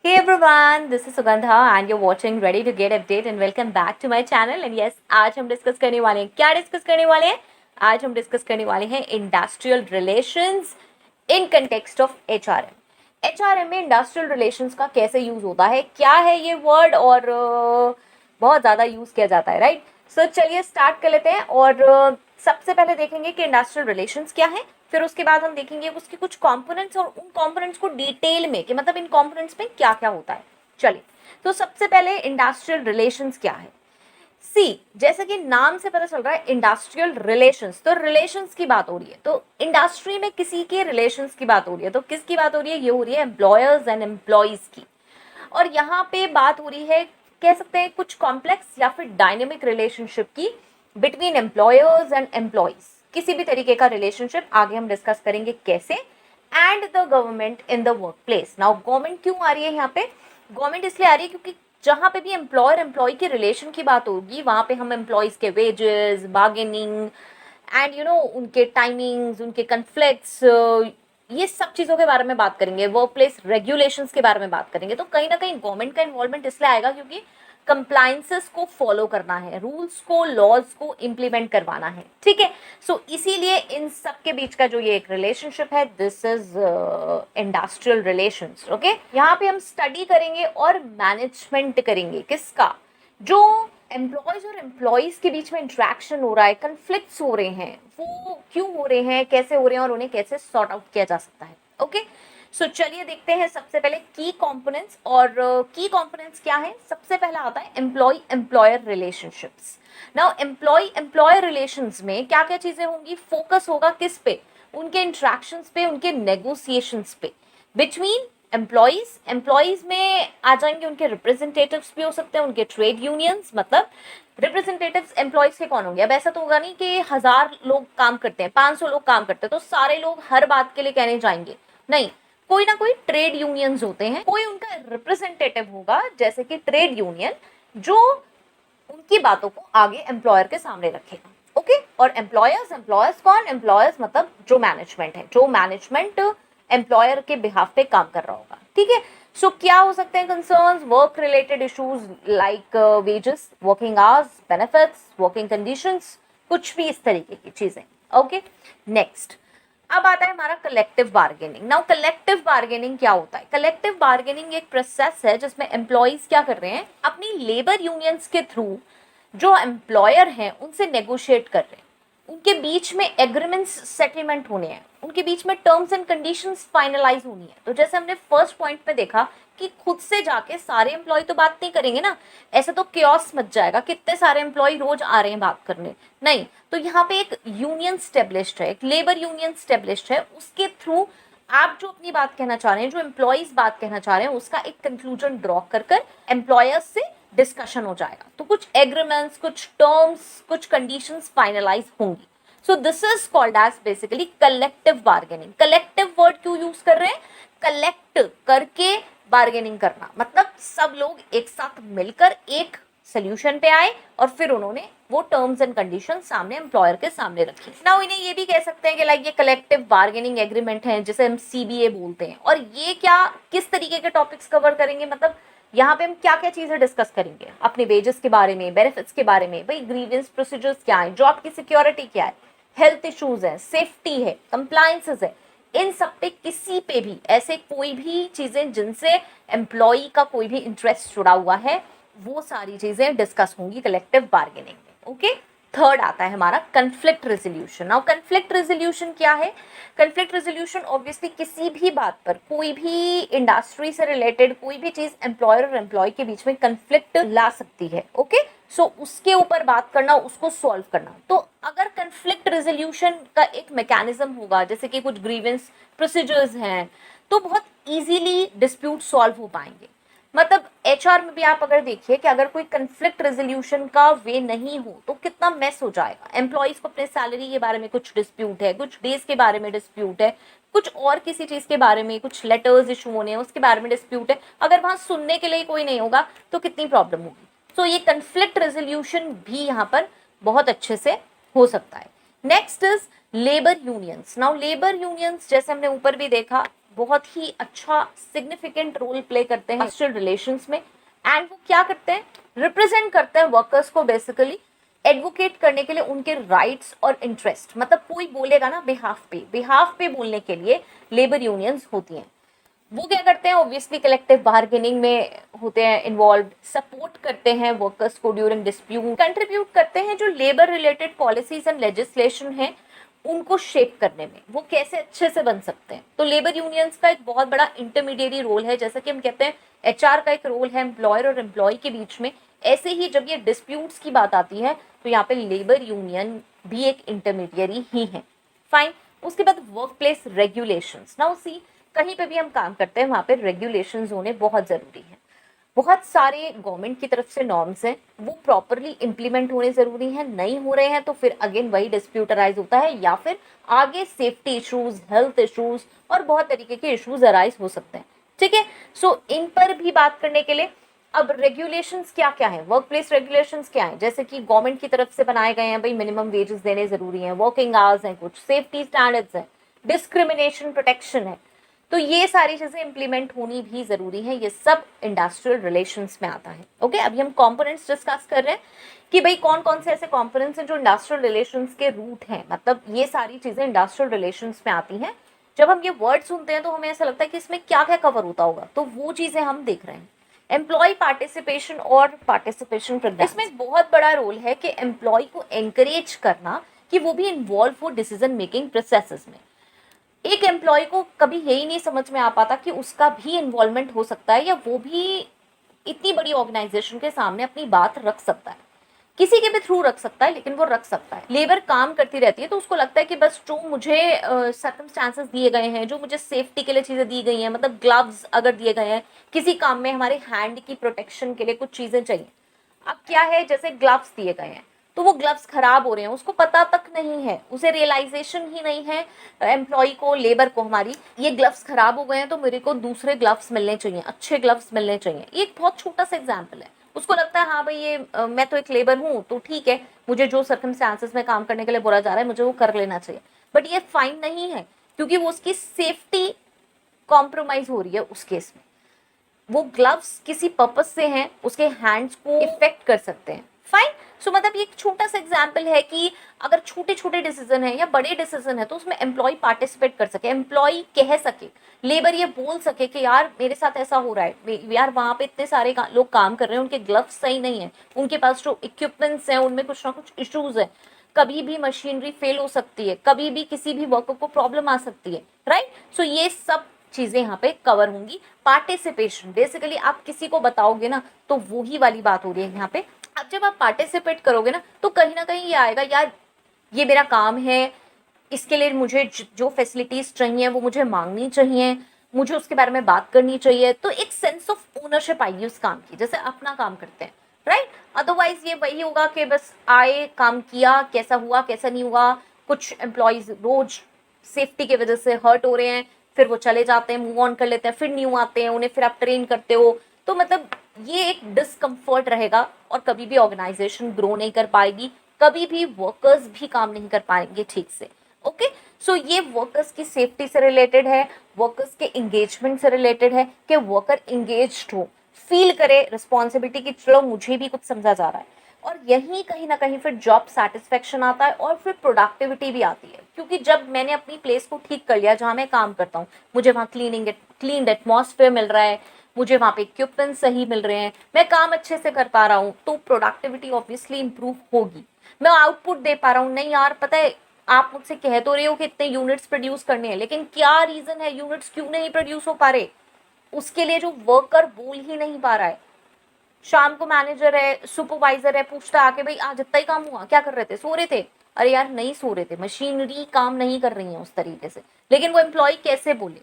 Hey everyone, this is Sugandha and you're watching Ready to Get Update and welcome back to my channel. And yes, आज हम discuss करने वाले हैं, क्या discuss करने वाले हैं? आज हम डिस्कस करने वाले हैं industrial relations in context of HRM. HRM में इंडस्ट्रियल रिलेशंस का कैसे यूज होता है, क्या है ये वर्ड और बहुत ज़्यादा यूज किया जाता है, राइट? सो चलिए स्टार्ट कर लेते हैं और सबसे पहले देखेंगे कि इंडस्ट्रियल रिलेशंस क्या है, फिर उसके बाद हम देखेंगे उसके कुछ कंपोनेंट्स और उन कंपोनेंट्स को डिटेल में कि मतलब इन कंपोनेंट्स में क्या क्या होता है। चलिए, तो सबसे पहले इंडस्ट्रियल रिलेशंस क्या है। सी, जैसे कि नाम से पता चल रहा है इंडस्ट्रियल रिलेशंस, तो रिलेशंस की बात हो रही है, तो इंडस्ट्री में किसी के रिलेशंस की बात हो रही है। तो किसकी बात हो रही है? ये हो रही है एम्प्लॉयर्स एंड एम्प्लॉयज की। और यहाँ पे बात हो रही है, कह सकते हैं कुछ कॉम्प्लेक्स या फिर डायनेमिक रिलेशनशिप की बिटवीन एम्प्लॉयर्स एंड एम्प्लॉयज। किसी भी तरीके का रिलेशनशिप आगे हम डिस्कस करेंगे कैसे। And the government in the work place. Now government क्यों आ रही है यहाँ पे? गवर्नमेंट इसलिए आ रही है क्योंकि जहाँ पे भी एम्प्लॉयर एम्प्लॉय की रिलेशन की बात होगी वहाँ पे हम एम्प्लॉयज के वेजेस, बार्गेनिंग एंड उनके टाइमिंग्स, उनके कन्फ्लिक्ट्स, ये सब चीज़ों के बारे में बात करेंगे। वर्क प्लेस रेगुलेशंस के बारे में बात करेंगे। तो कहीं ना कहीं गवर्नमेंट का इन्वॉल्वमेंट इसलिए आएगा क्योंकि कंप्लायंसेस को फॉलो करना है, रूल्स को, लॉज को इम्प्लीमेंट करवाना है, ठीक है। सो इसीलिए इन सब के बीच का जो ये एक रिलेशनशिप है, this is industrial relations. Okay, यहाँ पे हम स्टडी करेंगे और मैनेजमेंट करेंगे किसका? जो एम्प्लॉयज और एम्प्लॉयज के बीच में इंट्रैक्शन हो रहा है, कन्फ्लिक्ट्स हो रहे हैं, वो क्यों हो रहे हैं, कैसे हो रहे हैं और उन्हें कैसे सॉर्ट आउट किया जा सकता है। ओके, सो चलिए देखते हैं सबसे पहले की कंपोनेंट्स। और की कंपोनेंट्स क्या है? सबसे पहला आता है employ employer relationships. Now employ employer relations में क्या क्या चीजें होंगी? फोकस होगा किस पे? उनके इंट्रैक्शंस पे, उनके नेगोशिएशंस पे बिटवीन एम्प्लॉयज। एम्प्लॉयज में आ जाएंगे उनके रिप्रेजेंटेटिव्स भी हो सकते हैं, उनके ट्रेड यूनियंस। मतलब रिप्रेजेंटेटिव्स एम्प्लॉयज के कौन होंगे? अब ऐसा तो होगा नहीं कि 1000 लोग काम करते हैं, 500 लोग काम करते हैं तो सारे लोग हर बात के लिए कहने जाएंगे, नहीं। कोई ना कोई ट्रेड यूनियंस होते हैं, कोई उनका रिप्रेजेंटेटिव होगा जैसे कि ट्रेड यूनियन, जो उनकी बातों को आगे एम्प्लॉयर के सामने रखेगा। ओके, और एम्प्लॉयर्स, एम्प्लॉयर्स कौन? एम्प्लॉयर्स मतलब जो मैनेजमेंट है, जो मैनेजमेंट एम्प्लॉयर के बिहाफ पे काम कर रहा होगा, ठीक है। सो क्या हो सकते हैं concerns? Work related issues like wages, working hours, benefits, working conditions, कुछ भी इस तरीके की चीजें। ओके, नेक्स्ट अब आता है हमारा collective bargaining. Now collective bargaining क्या होता है? कलेक्टिव बार्गेनिंग एक प्रोसेस है जिसमें एम्प्लॉयज क्या कर रहे हैं, अपनी लेबर यूनियंस के थ्रू जो एम्प्लॉयर हैं उनसे नेगोशिएट कर रहे हैं, उनके बीच में एग्रीमेंट्स सेटलमेंट होने हैं, उनके बीच में टर्म्स एंड कंडीशंस फाइनलाइज होनी है। तो जैसे हमने फर्स्ट पॉइंट में देखा कि खुद से जाके सारे एम्प्लॉय तो बात नहीं करेंगे ना, ऐसा तो क्योस मच जाएगा, कितने सारे एम्प्लॉय रोज आ रहे हैं बात करने, नहीं। तो यहाँ पे एक यूनियन स्टेब्लिश्ड है, एक लेबर यूनियन स्टेब्लिश्ड है, उसके थ्रू आप जो अपनी बात कहना चाह रहे हैं, जो एम्प्लॉयज बात कहना चाह रहे हैं, उसका एक कंक्लूजन ड्रॉ कर एम्प्लॉयर्स से डिस्कशन हो जाएगा। तो कुछ एग्रीमेंट्स, कुछ टर्म्स, कुछ कंडीशंस फाइनलाइज होंगी। So this is called as basically collective bargaining. Collective word क्यों यूज कर रहे हैं? कलेक्ट करके बार्गेनिंग करना, मतलब सब लोग एक साथ मिलकर एक सोल्यूशन पे आए और फिर उन्होंने वो टर्म्स एंड कंडीशन सामने एम्प्लॉयर के सामने रखी। नाउ इन्हें ये भी कह सकते हैं कि लाइक ये कलेक्टिव बार्गेनिंग एग्रीमेंट है जिसे हम सीबीए बोलते हैं। और ये क्या, किस तरीके के टॉपिक्स कवर करेंगे? मतलब यहाँ पे हम क्या क्या चीजें डिस्कस करेंगे? अपने वेजेस के बारे में, बेनिफिट्स के बारे में, भाई ग्रीवियंस प्रोसीजर्स क्या है, जॉब की सिक्योरिटी क्या है, हेल्थ इश्यूज है, सेफ्टी है, कंप्लायंसेस है, इन सब पे किसी पे भी ऐसे कोई भी चीजें जिनसे एम्प्लॉय का कोई भी इंटरेस्ट जुड़ा हुआ है, वो सारी चीजें डिस्कस होंगी कलेक्टिव बार्गेनिंग में। ओके, थर्ड आता है हमारा conflict resolution. Now conflict resolution क्या है? कन्फ्लिक्ट रेजोल्यूशन ऑब्वियसली किसी भी बात पर, कोई भी इंडस्ट्री से रिलेटेड कोई भी चीज एम्प्लॉयर और एम्प्लॉय के बीच में कन्फ्लिक्ट ला सकती है। ओके, सो उसके ऊपर बात करना, उसको सॉल्व करना। तो अगर कन्फ्लिक्ट रेजोल्यूशन का एक मैकेनिज्म होगा, जैसे कि कुछ ग्रीवेंस प्रोसीजर्स हैं, तो बहुत इजीली डिस्प्यूट सॉल्व हो पाएंगे। मतलब एचआर में भी आप अगर देखिए कि अगर कोई कंफ्लिक्ट रेजोल्यूशन का वे नहीं हो तो कितना मेस हो जाएगा। एम्प्लॉयज को अपने सैलरी के बारे में कुछ डिस्प्यूट है, कुछ डेज के बारे में डिस्प्यूट है, कुछ और किसी चीज के बारे में, कुछ लेटर्स इशू होने हैं उसके बारे में डिस्प्यूट है, अगर वहां सुनने के लिए कोई नहीं होगा तो कितनी प्रॉब्लम होगी। सो ये कंफ्लिक्ट रेजोल्यूशन भी यहाँ पर बहुत अच्छे से हो सकता है। Next is labour unions. Now labour unions जैसे हमने ऊपर भी देखा, बहुत ही अच्छा सिग्निफिकेंट रोल प्ले करते हैं इंडस्ट्रियल रिलेशंस में। एंड वो क्या करते हैं, रिप्रेजेंट करते हैं वर्कर्स को, बेसिकली एडवोकेट करने के लिए उनके राइट्स और इंटरेस्ट। मतलब कोई बोलेगा ना बिहाफ पे बोलने के लिए लेबर यूनियंस होती हैं। वो क्या करते हैं, ऑब्वियसली कलेक्टिव बार्गेनिंग में होते हैं इन्वॉल्व, सपोर्ट करते हैं वर्कर्स को ड्यूरिंग डिस्प्यूट, कंट्रीब्यूट करते हैं जो labour related policies and legislation है उनको शेप करने में, वो कैसे अच्छे से बन सकते हैं। तो लेबर यूनियंस का एक बहुत बड़ा इंटरमीडिएरी रोल है, जैसा कि हम कहते हैं एचआर का एक रोल है एम्प्लॉयर और एम्प्लॉय के बीच में। ऐसे ही जब ये डिस्प्यूट्स की बात आती है तो यहाँ पे लेबर यूनियन भी एक इंटरमीडिएरी ही है। फाइन। उसके बाद work place regulations. Now see, कहीं पे भी हम काम करते हैं वहाँ पे रेगुलेशंस होने बहुत ज़रूरी है। बहुत सारे गवर्नमेंट की तरफ से नॉर्म्स हैं, वो प्रॉपरली इम्प्लीमेंट होने ज़रूरी हैं। नहीं हो रहे हैं तो फिर अगेन वही डिस्प्यूट अराइज होता है, या फिर आगे सेफ्टी इश्यूज, हेल्थ इश्यूज और बहुत तरीके के इश्यूज अराइज हो सकते हैं। ठीक है, सो इन पर भी बात करने के लिए अब रेगुलेशंस क्या क्या है, वर्क प्लेस रेगुलेशंस क्या है, जैसे कि गवर्नमेंट की तरफ से बनाए गए हैं, भाई मिनिमम वेजेस देने ज़रूरी हैं, वर्किंग आवर्स हैं, कुछ सेफ्टी स्टैंडर्ड्स हैं, डिस्क्रिमिनेशन प्रोटेक्शन है। तो ये सारी चीजें इंप्लीमेंट होनी भी जरूरी है, ये सब इंडस्ट्रियल रिलेशंस में आता है। ओके, अभी हम कंपोनेंट्स डिस्कस कर रहे हैं कि भाई कौन कौन से ऐसे कंपोनेंट्स हैं जो इंडस्ट्रियल रिलेशंस के रूट हैं, मतलब ये सारी चीजें इंडस्ट्रियल रिलेशंस में आती हैं। जब हम ये वर्ड सुनते हैं तो हमें ऐसा लगता है कि इसमें क्या क्या कवर होता होगा, तो वो चीजें हम देख रहे हैं। एम्प्लॉय पार्टिसिपेशन और पार्टिसिपेशन प्रोग्राम, इसमें एक बहुत बड़ा रोल है कि एम्प्लॉय को एनकरेज करना कि वो भी इन्वॉल्व हो डिसीजन मेकिंग प्रोसेसेस में। एक एम्प्लॉय को कभी यही नहीं समझ में आ पाता कि उसका भी इन्वॉल्वमेंट हो सकता है, या वो भी इतनी बड़ी ऑर्गेनाइजेशन के सामने अपनी बात रख सकता है। किसी के भी थ्रू रख सकता है, लेकिन वो रख सकता है। लेबर काम करती रहती है तो उसको लगता है कि बस जो मुझे सर्कमस्टांसेस दिए गए हैं, जो मुझे सेफ्टी के लिए चीज़ें दी गई हैं, मतलब ग्लव्स अगर दिए गए हैं, किसी काम में हमारे हैंड की प्रोटेक्शन के लिए कुछ चीज़ें चाहिए। अब क्या है, जैसे ग्लव्स दिए गए हैं तो वो ग्लव्स खराब हो रहे हैं, उसको पता तक नहीं है, उसे रियलाइजेशन ही नहीं है एम्प्लॉय को, लेबर को, हमारी ये ग्लव्स खराब हो गए हैं तो मेरे को दूसरे ग्लव्स मिलने चाहिए, अच्छे ग्लव्स मिलने चाहिए। ये एक बहुत छोटा सा एग्जाम्पल है। उसको लगता है हाँ भाई ये मैं तो एक लेबर हूँ तो ठीक है, मुझे जो सर्कमस्टांसेस में काम करने के लिए बोला जा रहा है मुझे वो कर लेना चाहिए। बट ये फाइन नहीं है, क्योंकि वो उसकी सेफ्टी कॉम्प्रोमाइज हो रही है उस केस में। वो ग्लव्स किसी पर्पस से हैं, उसके हैंड्स को इफेक्ट कर सकते हैं। फाइन। सो मतलब ये एक छोटा सा एग्जाम्पल है कि अगर छोटे छोटे डिसीजन है या बड़े डिसीजन है तो उसमें एम्प्लॉय पार्टिसिपेट कर सके, एम्प्लॉय कह सके, लेबर ये बोल सके कि यार मेरे साथ ऐसा हो रहा है, यार वहाँ पे इतने सारे लोग काम कर रहे हैं, उनके ग्लव्स सही नहीं है, उनके पास जो इक्विपमेंट्स हैं उनमें कुछ ना कुछ इश्यूज है, कभी भी मशीनरी फेल हो सकती है, कभी भी किसी भी वर्कर को प्रॉब्लम आ सकती है। राइट। सो ये सब चीजें यहाँ पे कवर होंगी। पार्टिसिपेशन, बेसिकली आप किसी को बताओगे ना तो वो ही वाली बात हो रही है यहाँ पे। अब जब आप पार्टिसिपेट करोगे ना कहीं ये आएगा, यार ये मेरा काम है, इसके लिए मुझे जो फैसिलिटीज चाहिए वो मुझे मांगनी चाहिए, मुझे उसके बारे में बात करनी चाहिए, तो एक सेंस ऑफ ओनरशिप आएगी उस काम की, जैसे अपना काम करते हैं। राइट। अदरवाइज ये वही होगा कि बस आए, काम किया, कैसा हुआ कैसा नहीं हुआ, कुछ एम्प्लॉयज रोज सेफ्टी की वजह से हर्ट हो रहे हैं, फिर वो चले जाते हैं, मूव ऑन कर लेते हैं, फिर न्यू आते हैं, उन्हें फिर आप ट्रेन करते हो, तो मतलब ये एक डिस्कम्फर्ट रहेगा और कभी भी ऑर्गेनाइजेशन ग्रो नहीं कर पाएगी, कभी भी वर्कर्स भी काम नहीं कर पाएंगे ठीक से। ओके, सो ये वर्कर्स की सेफ्टी से रिलेटेड है, वर्कर्स के एंगेजमेंट से रिलेटेड है कि वर्कर एंगेज्ड हो, फील करे रिस्पॉन्सिबिलिटी की, चलो मुझे भी कुछ समझा जा रहा है। और यही कहीं ना कहीं फिर जॉब सेटिस्फेक्शन आता है और फिर प्रोडक्टिविटी भी आती है, क्योंकि जब मैंने अपनी प्लेस को ठीक कर लिया जहाँ मैं काम करता हूँ, मुझे वहाँ क्लीन एटमॉस्फेयर मिल रहा है, मुझे वहाँ पे इक्विपमेंट सही मिल रहे हैं, मैं काम अच्छे से कर पा रहा हूँ, तो प्रोडक्टिविटी ऑब्वियसली इंप्रूव होगी, मैं आउटपुट दे पा रहा हूँ। नहीं यार, पता है आप मुझसे कह तो रहे हो कि इतने यूनिट्स प्रोड्यूस करने हैं, लेकिन क्या रीजन है, यूनिट्स क्यों नहीं प्रोड्यूस हो पा रहे, उसके लिए जो वर्कर बोल ही नहीं पा रहा है। शाम को मैनेजर है, सुपरवाइजर है, पूछता आके भाई आज इतना ही काम हुआ, क्या कर रहे थे, सो रहे थे, अरे यार नहीं सो रहे थे, मशीनरी काम नहीं कर रही है उस तरीके से, लेकिन वो एम्प्लॉय कैसे बोले।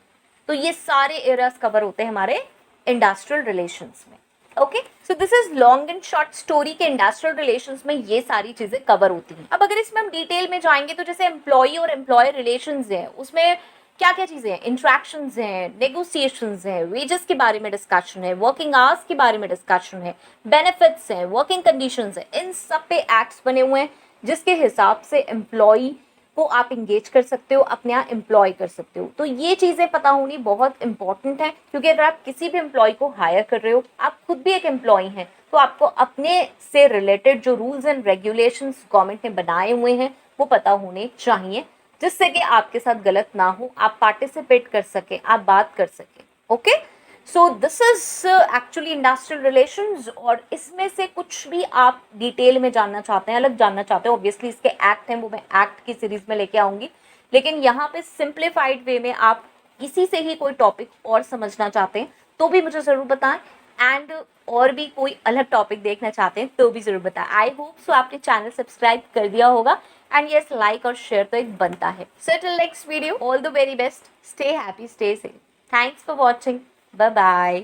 तो ये सारे एरियाज कवर होते हैं हमारे इंडस्ट्रियल रिलेशंस में। Okay, so this is long and short story के इंडस्ट्रियल रिलेशंस में ये सारी चीजें कवर होती हैं। अब अगर इसमें हम डिटेल में जाएंगे तो जैसे एम्प्लॉय और एम्प्लॉयर रिलेशंस है, उसमें क्या क्या चीजें हैं, इंट्रैक्शंस हैं, नेगोशिएशंस हैं, वेजेस के बारे में डिस्कशन है, वर्किंग आवर्स के बारे में डिस्कशन है, बेनिफिट्स हैं, वर्किंग कंडीशंस है, इन सब पे एक्ट्स बने हुए हैं जिसके हिसाब से एम्प्लॉय को आप इंगेज कर सकते हो, अपने यहाँ एम्प्लॉय कर सकते हो। तो ये चीज़ें पता होनी बहुत इंपॉर्टेंट है, क्योंकि अगर आप किसी भी एम्प्लॉय को हायर कर रहे हो, आप खुद भी एक एम्प्लॉय हैं, तो आपको अपने से रिलेटेड जो रूल्स एंड रेगुलेशंस गवर्नमेंट ने बनाए हुए हैं वो पता होने चाहिए, जिससे कि आपके साथ गलत ना हो, आप पार्टिसिपेट कर सके, आप बात कर सके। Okay, so this is actually industrial relations. और इसमें से कुछ भी आप डिटेल में जानना चाहते हैं, अलग जानना चाहते हैं, ऑब्वियसली इसके एक्ट हैं, वो मैं एक्ट की सीरीज में लेके आऊंगी, लेकिन यहाँ पे सिंप्लीफाइड वे में आप इसी से ही कोई टॉपिक और समझना चाहते हैं तो भी मुझे ज़रूर बताएं, एंड और भी कोई अलग टॉपिक देखना चाहते हैं तो भी ज़रूर बताएं। आई होप सो आपने चैनल सब्सक्राइब कर दिया होगा, एंड यस, लाइक और शेयर तो एक बनता है। So till next video, all the very best, stay happy, stay safe, thanks for watching, bye bye.